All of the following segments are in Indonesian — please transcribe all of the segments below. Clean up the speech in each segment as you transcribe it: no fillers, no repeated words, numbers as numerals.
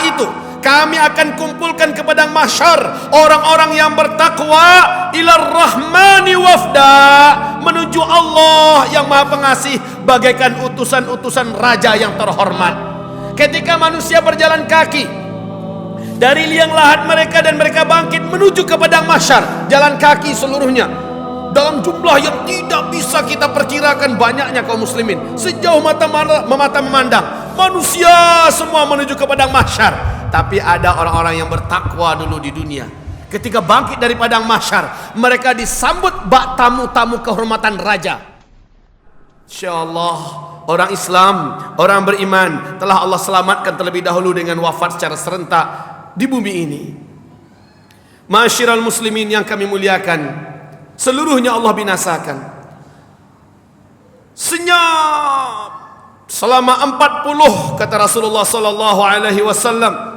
hari itu kami akan kumpulkan ke padang mahsyar orang-orang yang bertakwa ilar rahmani wafda, menuju Allah yang maha pengasih bagaikan utusan-utusan raja yang terhormat. Ketika manusia berjalan kaki dari liang lahat mereka dan mereka bangkit menuju ke padang mahsyar, jalan kaki seluruhnya dalam jumlah yang tidak bisa kita perkirakan banyaknya kaum muslimin. Sejauh mata memandang, manusia semua menuju ke padang mahsyar. Tapi ada orang-orang yang bertakwa dulu di dunia. Ketika bangkit dari padang mahsyar, mereka disambut bak tamu-tamu kehormatan raja. Insyaallah orang Islam, orang beriman telah Allah selamatkan terlebih dahulu dengan wafat secara serentak di bumi ini. Ma'asyiral muslimin yang kami muliakan, seluruhnya Allah binasakan. Senyap selama 40 kata Rasulullah sallallahu alaihi wasallam.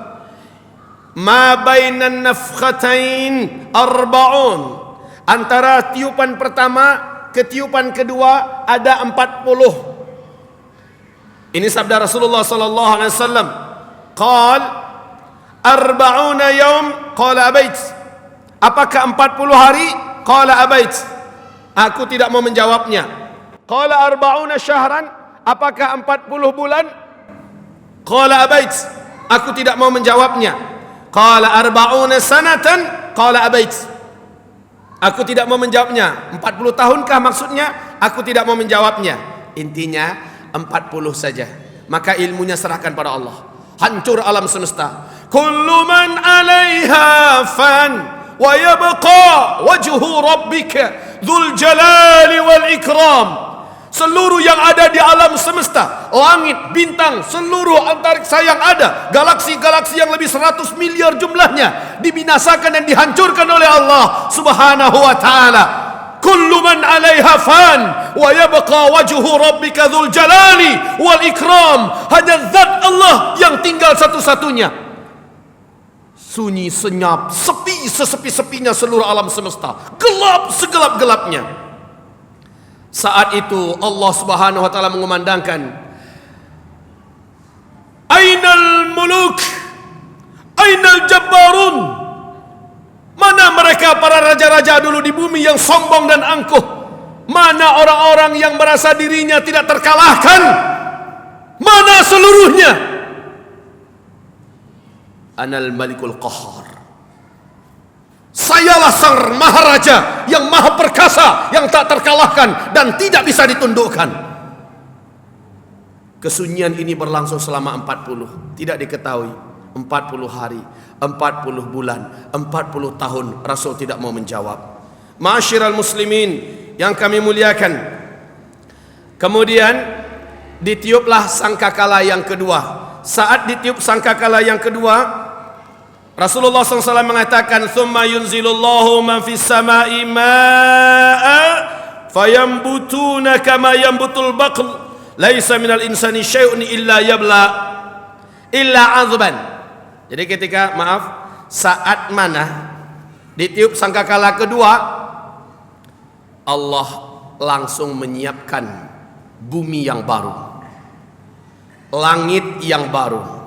Ma bainan nafkhatain arba'un, antara tiupan pertama ke tiupan kedua ada 40. Ini sabda Rasulullah sallallahu alaihi wasallam. Qal arba'una yaum, qala abait. Apakah 40 hari? Qala abait. Aku tidak mau menjawabnya. Qala arba'una syahran, apakah 40 bulan? Qala abait. Aku tidak mau menjawabnya. Qala arba'una sanatan, qala abait. Aku tidak mau menjawabnya. 40 tahunkah maksudnya? Aku tidak mau menjawabnya. Intinya 40 saja. Maka ilmunya serahkan pada Allah. Hancur alam semesta. Kullu man 'alaiha fan wa yabqa wajhu rabbika dzul jalali wal ikram. Seluruh yang ada di alam semesta, langit, bintang, seluruh antariksa yang ada, galaksi-galaksi yang lebih 100 miliar jumlahnya, dibinasakan dan dihancurkan oleh Allah subhanahu wa ta'ala. Kullu man 'alaiha fan wa yabqa wajhu rabbika dzul jalali wal ikram. Hanya zat Allah yang tinggal satu-satunya. Sunyi, senyap, sepi sesepi-sepinya seluruh alam semesta, gelap segelap-gelapnya. Saat itu Allah subhanahu wa ta'ala mengumandangkan, Ainal muluk, Ainal jabbarun. Mana mereka para raja-raja dulu di bumi yang sombong dan angkuh? Mana orang-orang yang merasa dirinya tidak terkalahkan? Mana seluruhnya? Anal malikul qahar. Sayalah sang maharaja yang maha perkasa, yang tak terkalahkan dan tidak bisa ditundukkan. Kesunyian ini berlangsung selama 40, tidak diketahui 40 hari, 40 bulan, 40 tahun. Rasul tidak mau menjawab. Ma'asyiral muslimin yang kami muliakan, kemudian ditiuplah sangkakala yang kedua. Saat ditiup sangkakala yang kedua, Rasulullah SAW mengatakan, "Tsumma yunzilullahu man fis sama'i ma'a fayambutuna kama yambutul baql, laisa minal insani syai'un illa yabla illa 'azban." Jadi ketika saat mana ditiup sangkakala kedua, Allah langsung menyiapkan bumi yang baru, langit yang baru.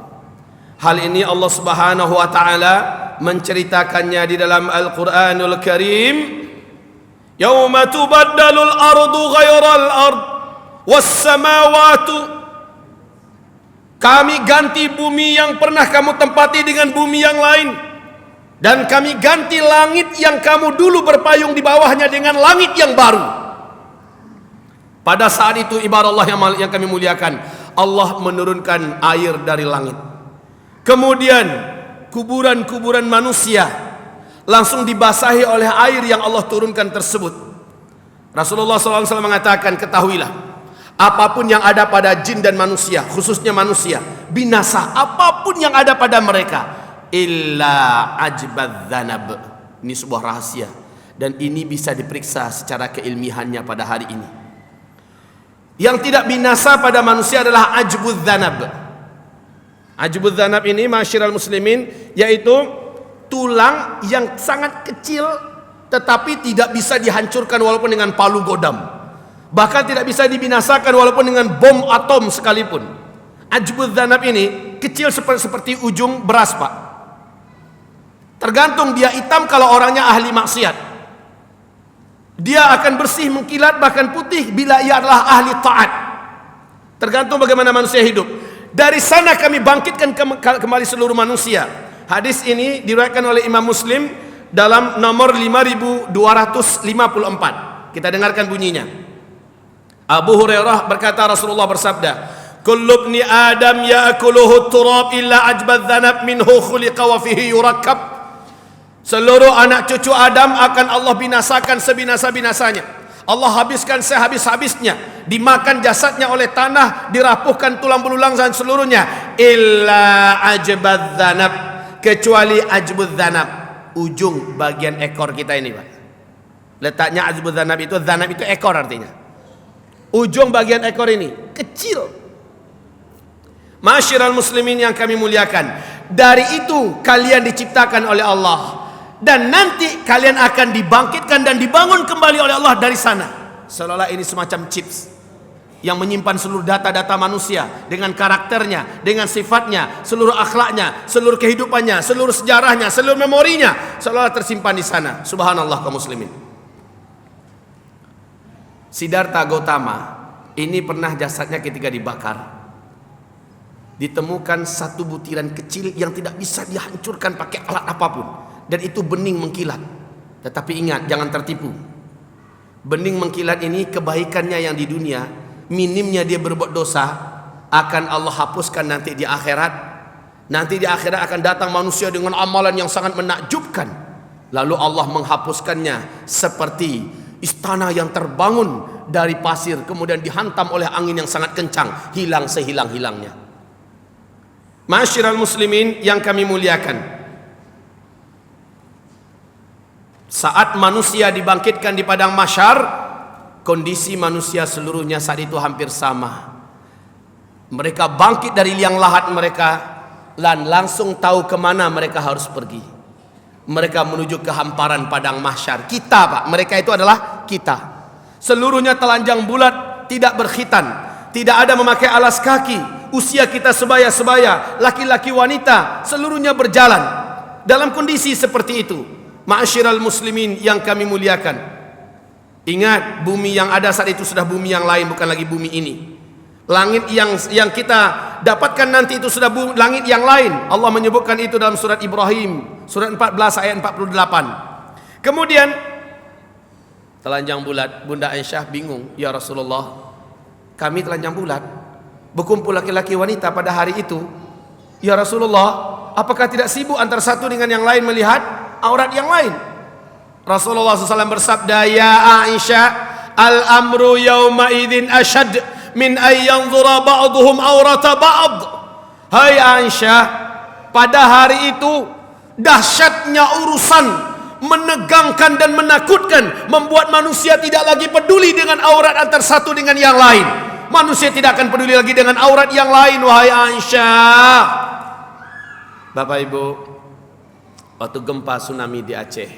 Hal ini Allah Subhanahu wa taala menceritakannya di dalam Al-Qur'anul Karim. Yauma tubaddalul ardu ghairal ard was samawati. Kami ganti bumi yang pernah kamu tempati dengan bumi yang lain, dan kami ganti langit yang kamu dulu berpayung di bawahnya dengan langit yang baru. Pada saat itu ibarat Allah yang kami muliakan, Allah menurunkan air dari langit. Kemudian kuburan-kuburan manusia langsung dibasahi oleh air yang Allah turunkan tersebut. Rasulullah SAW mengatakan, ketahuilah, apapun yang ada pada jin dan manusia, khususnya manusia, binasa apapun yang ada pada mereka, illa ajbadz dzanab. Ini sebuah rahasia, dan ini bisa diperiksa secara keilmihannya pada hari ini. Yang tidak binasa pada manusia adalah ajbudz dzanab. Ajbudz dzanab ini, ma'asyiral muslimin, yaitu tulang yang sangat kecil tetapi tidak bisa dihancurkan walaupun dengan palu godam. Bahkan tidak bisa dibinasakan walaupun dengan bom atom sekalipun. Ajbudz dzanab ini kecil seperti ujung beras, Pak. Tergantung dia hitam kalau orangnya ahli maksiat. Dia akan bersih, mengkilat, bahkan putih bila ia adalah ahli taat. Tergantung bagaimana manusia hidup. Dari sana kami bangkitkan kembali seluruh manusia. Hadis ini diriwayatkan oleh Imam Muslim dalam nomor 5254. Kita dengarkan bunyinya. Abu Hurairah berkata, Rasulullah bersabda, "Kullu ibni Adam ya'kuluhu turab illa ajbadz dzanab minhu khuliqa wa fihi yurakkab." Seluruh anak cucu Adam akan Allah binasakan sebinasa-binasanya. Allah habiskan sehabis-habisnya. Dimakan jasadnya oleh tanah, dirapuhkan tulang belulang dan seluruhnya. Illa ajbadz dzanab, kecuali ajbudz dzanab, ujung bagian ekor kita ini, Pak. Letaknya ajbudz dzanab itu ekor artinya. Ujung bagian ekor ini kecil. Ma'asyiral muslimin yang kami muliakan, dari itu kalian diciptakan oleh Allah, dan nanti kalian akan dibangkitkan dan dibangun kembali oleh Allah dari sana. Seolah-olah ini semacam chips yang menyimpan seluruh data-data manusia dengan karakternya, dengan sifatnya, seluruh akhlaknya, seluruh kehidupannya, seluruh sejarahnya, seluruh memorinya, seolah-olah tersimpan di sana. Subhanallah kaum muslimin. Siddhartha Gautama ini pernah jasadnya ketika dibakar, ditemukan satu butiran kecil yang tidak bisa dihancurkan pakai alat apapun, dan itu bening mengkilat. Tetapi ingat, jangan tertipu. Bening mengkilat ini kebaikannya yang di dunia, minimnya dia berbuat dosa, akan Allah hapuskan nanti di akhirat. Nanti di akhirat akan datang manusia dengan amalan yang sangat menakjubkan, lalu Allah menghapuskannya seperti istana yang terbangun dari pasir, kemudian dihantam oleh angin yang sangat kencang, hilang sehilang-hilangnya. Ma'asyiral muslimin yang kami muliakan, saat manusia dibangkitkan di padang mahsyar, kondisi manusia seluruhnya saat itu hampir sama. Mereka bangkit dari liang lahat mereka dan langsung tahu kemana mereka harus pergi. Mereka menuju ke hamparan padang mahsyar. Kita, Pak, mereka itu adalah kita. Seluruhnya telanjang bulat, tidak berkhitan, tidak ada memakai alas kaki. Usia kita sebaya-sebaya, laki-laki wanita, seluruhnya berjalan dalam kondisi seperti itu. Ma'asyiral muslimin yang kami muliakan, ingat, bumi yang ada saat itu sudah bumi yang lain, bukan lagi bumi ini. Langit yang kita dapatkan nanti itu sudah langit yang lain. Allah menyebutkan itu dalam surat Ibrahim, surat 14 ayat 48. Kemudian telanjang bulat, Bunda Aisyah bingung, "Ya Rasulullah, kami telanjang bulat, berkumpul laki-laki wanita pada hari itu. Ya Rasulullah, apakah tidak sibuk antara satu dengan yang lain melihat aurat yang lain?" Rasulullah SAW bersabda, "Ya Aisyah, al-amru yawma idzin ashad min ayyanzura ba'duhum aurata ba'd." Hai Aisyah, pada hari itu dahsyatnya urusan, menegangkan dan menakutkan, membuat manusia tidak lagi peduli dengan aurat antar satu dengan yang lain. Manusia tidak akan peduli lagi dengan aurat yang lain, wahai Aisyah. Bapak Ibu, waktu gempa tsunami di Aceh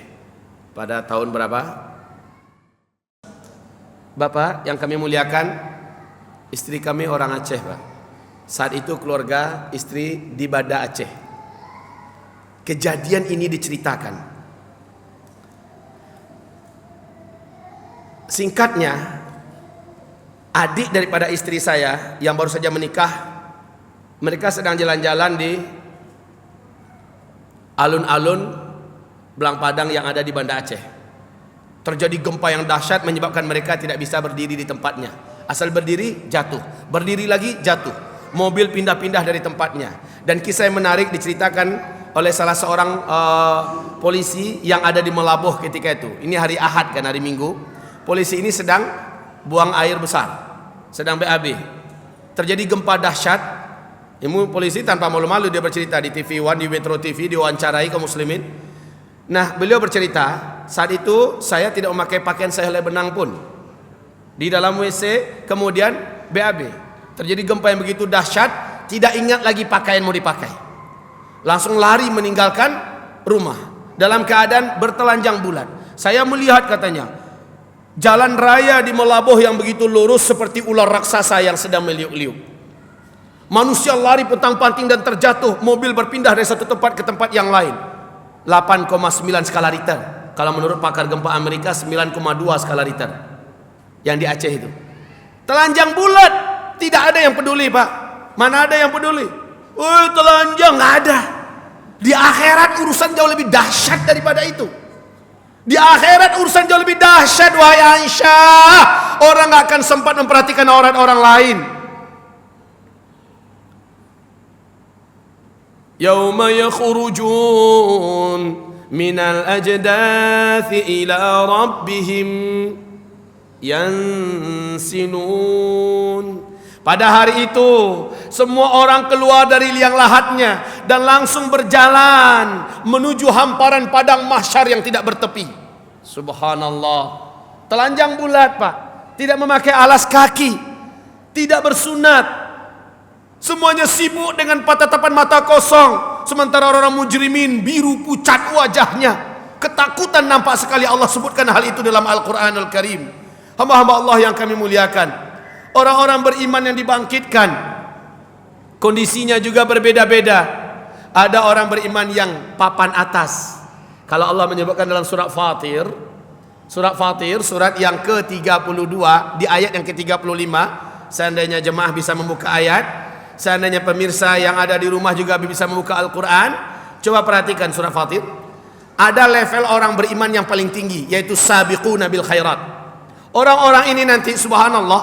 pada tahun berapa? Bapak yang kami muliakan, istri kami orang Aceh, Pak. Saat itu keluarga istri di Banda Aceh. Kejadian ini diceritakan. Singkatnya, adik daripada istri saya yang baru saja menikah, mereka sedang jalan-jalan di alun-alun Belang Padang yang ada di Banda Aceh. Terjadi gempa yang dahsyat menyebabkan mereka tidak bisa berdiri di tempatnya. Asal berdiri, jatuh. Berdiri lagi, jatuh. Mobil pindah-pindah dari tempatnya. Dan kisah yang menarik diceritakan oleh salah seorang polisi yang ada di Melabuh ketika itu. Ini hari Ahad kan, hari Minggu. Polisi ini sedang buang air besar, sedang BAB. Terjadi gempa dahsyat. Ilmu polisi tanpa malu-malu dia bercerita di TV One, di Metro TV, diwawancarai kaum muslimin. Nah, beliau bercerita, saat itu saya tidak memakai pakaian sehelai benang pun. Di dalam WC, kemudian BAB. Terjadi gempa yang begitu dahsyat, tidak ingat lagi pakaian mau dipakai. Langsung lari meninggalkan rumah dalam keadaan bertelanjang bulat. Saya melihat, katanya, jalan raya di Melabuh yang begitu lurus seperti ular raksasa yang sedang meliuk-liuk. Manusia lari puntang-panting dan terjatuh. Mobil berpindah dari satu tempat ke tempat yang lain. 8,9 skala Richter. Kalau menurut pakar gempa Amerika 9,2 skala Richter. Yang di Aceh itu. Telanjang bulat. Tidak ada yang peduli, Pak. Mana ada yang peduli? Woi, telanjang, nggak ada. Di akhirat urusan jauh lebih dahsyat daripada itu. Di akhirat urusan jauh lebih dahsyat, wahai Aisyah. Orang nggak akan sempat memperhatikan aurat orang lain. Yauma yakhrujun minal ajdathi ila rabbihim yansinun. Pada hari itu semua orang keluar dari liang lahatnya dan langsung berjalan menuju hamparan padang mahsyar yang tidak bertepi. Subhanallah. Telanjang bulat, Pak. Tidak memakai alas kaki, tidak bersunat. Semuanya sibuk dengan tatapan mata kosong. Sementara orang mujrimin biru pucat wajahnya. Ketakutan nampak sekali. Allah sebutkan hal itu dalam Al-Quranul Karim. Hamba-hamba Allah yang kami muliakan, orang-orang beriman yang dibangkitkan kondisinya juga berbeda-beda. Ada orang beriman yang papan atas. Kalau Allah menyebutkan dalam surat Fatir, surat yang ke-32 di ayat yang ke-35, seandainya jemaah bisa membuka ayat, seandainya pemirsa yang ada di rumah juga bisa membuka Al-Quran, coba perhatikan surat Fatir. Ada level orang beriman yang paling tinggi, yaitu sabiquna bil khairat. Orang-orang ini nanti subhanallah,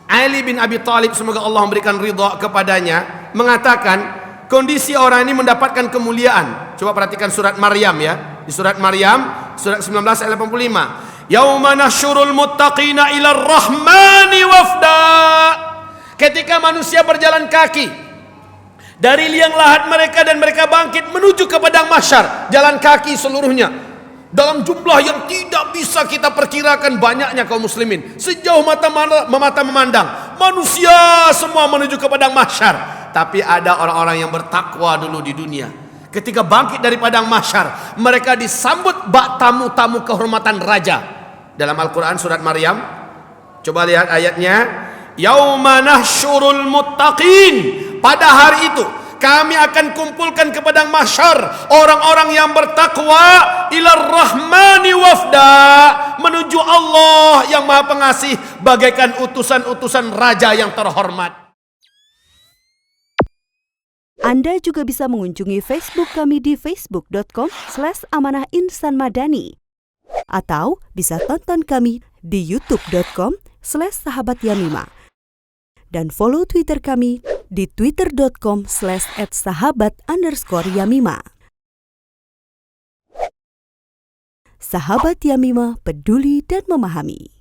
Ali bin Abi Thalib, semoga Allah memberikan ridha kepadanya, mengatakan kondisi orang ini mendapatkan kemuliaan. Coba perhatikan surat Maryam ya. Di surat Maryam surat 19 ayat 85. Yauma nasyurul muttaqina ila rahmani wafda. Ketika manusia berjalan kaki dari liang lahat mereka dan mereka bangkit menuju ke padang mahsyar, jalan kaki seluruhnya. Dalam jumlah yang tidak bisa kita perkirakan banyaknya kaum muslimin. Sejauh mata memandang, manusia semua menuju ke padang mahsyar. Tapi ada orang-orang yang bertakwa dulu di dunia. Ketika bangkit dari padang mahsyar, mereka disambut bak tamu-tamu kehormatan raja. Dalam Al-Quran surat Maryam, coba lihat ayatnya. Yauma nahsyurul muttaqin. Pada hari itu kami akan kumpulkan ke padang mahsyar orang-orang yang bertakwa ilar rahmani wafda, menuju Allah yang Maha Pengasih bagaikan utusan-utusan raja yang terhormat. Anda juga bisa mengunjungi Facebook kami di facebook.com/amanahinsanmadani atau bisa tonton kami di youtube.com/sahabatyamima dan follow Twitter kami di twitter.com/@sahabat_yamima. Sahabat Yamima, peduli dan memahami.